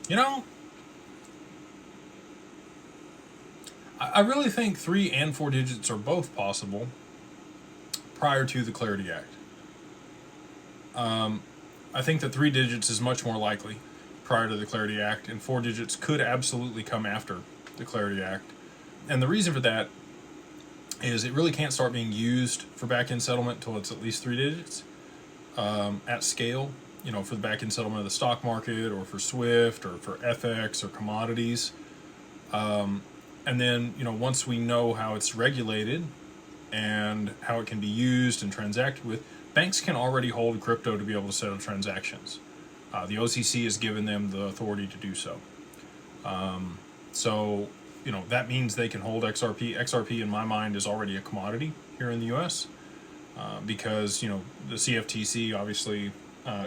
You know, I really think 3 and 4 digits are both possible prior to the Clarity Act. I think that 3 digits is much more likely prior to the Clarity Act, and 4 digits could absolutely come after the Clarity Act. And the reason for that is it really can't start being used for back-end settlement until it's at least 3 digits at scale, for the back-end settlement of the stock market or for Swift or for FX or commodities. And then, once we know how it's regulated and how it can be used and transacted with, banks can already hold crypto to be able to settle transactions. The OCC has given them the authority to do so. So, that means they can hold XRP. XRP, in my mind, is already a commodity here in the U.S. Because, the CFTC, obviously,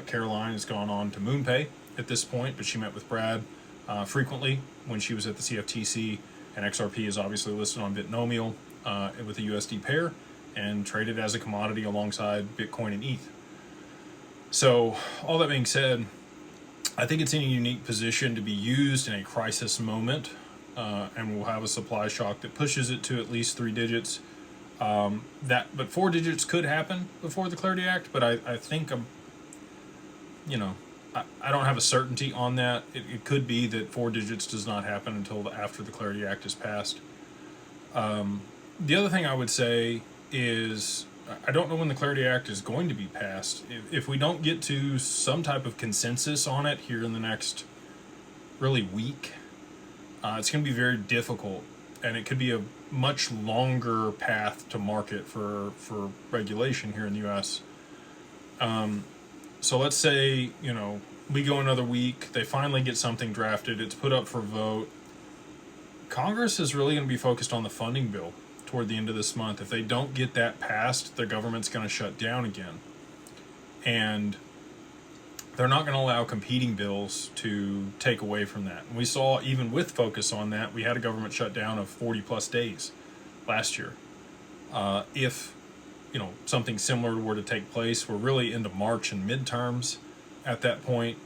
Caroline has gone on to MoonPay at this point, but she met with Brad frequently when she was at the CFTC, and XRP is obviously listed on Bitnomial with a USD pair and traded as a commodity alongside Bitcoin and ETH. So, all that being said, I think it's in a unique position to be used in a crisis moment, and we'll have a supply shock that pushes it to at least 3 digits. But 4 digits could happen before the Clarity Act, but I think I don't have a certainty on that. It could be that 4 digits does not happen until after the Clarity Act is passed. The other thing I would say is I don't know when the Clarity Act is going to be passed. If we don't get to some type of consensus on it here in the next really week, it's going to be very difficult, and it could be a much longer path to market for regulation here in the U.S. So let's say, we go another week, they finally get something drafted, it's put up for vote. Congress is really going to be focused on the funding bill toward the end of this month. If they don't get that passed, the government's going to shut down again. And they're not going to allow competing bills to take away from that. And we saw, even with focus on that, we had a government shutdown of 40 plus days last year. If something similar were to take place, we're really into March and midterms at that point,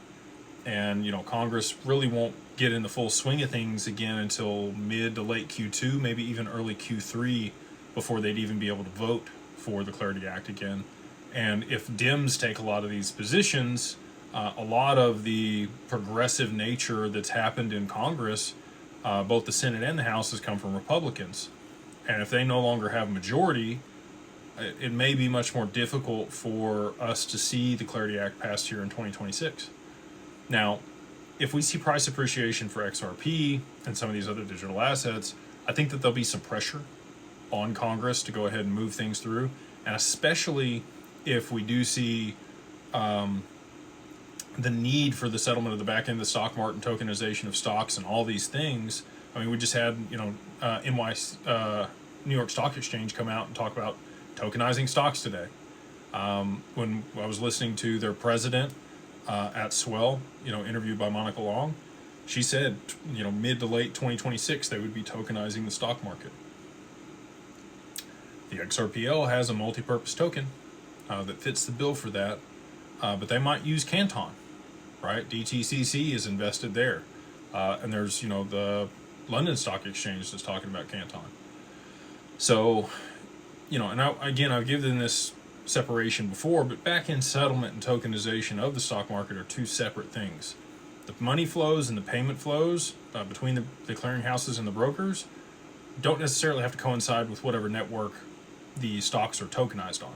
and Congress really won't get in the full swing of things again until mid to late Q2, maybe even early Q3, before they'd even be able to vote for the Clarity Act again. And if Dems take a lot of these positions, a lot of the progressive nature that's happened in Congress, both the Senate and the House, has come from Republicans. And if they no longer have a majority, it may be much more difficult for us to see the Clarity Act passed here in 2026. Now, if we see price appreciation for XRP and some of these other digital assets, I think that there'll be some pressure on Congress to go ahead and move things through, and especially if we do see the need for the settlement of the back end of the stock market and tokenization of stocks and all these things. I mean, we just had New York Stock Exchange come out and talk about tokenizing stocks today. When I was listening to their president at Swell, interviewed by Monica Long, she said, mid to late 2026, they would be tokenizing the stock market. The XRPL has a multi-purpose token that fits the bill for that, but they might use Canton, right? DTCC is invested there, and there's the London Stock Exchange that's talking about Canton. So, and I've given this separation before, but back-end settlement and tokenization of the stock market are two separate things. The money flows and the payment flows between the clearinghouses and the brokers don't necessarily have to coincide with whatever network the stocks are tokenized on.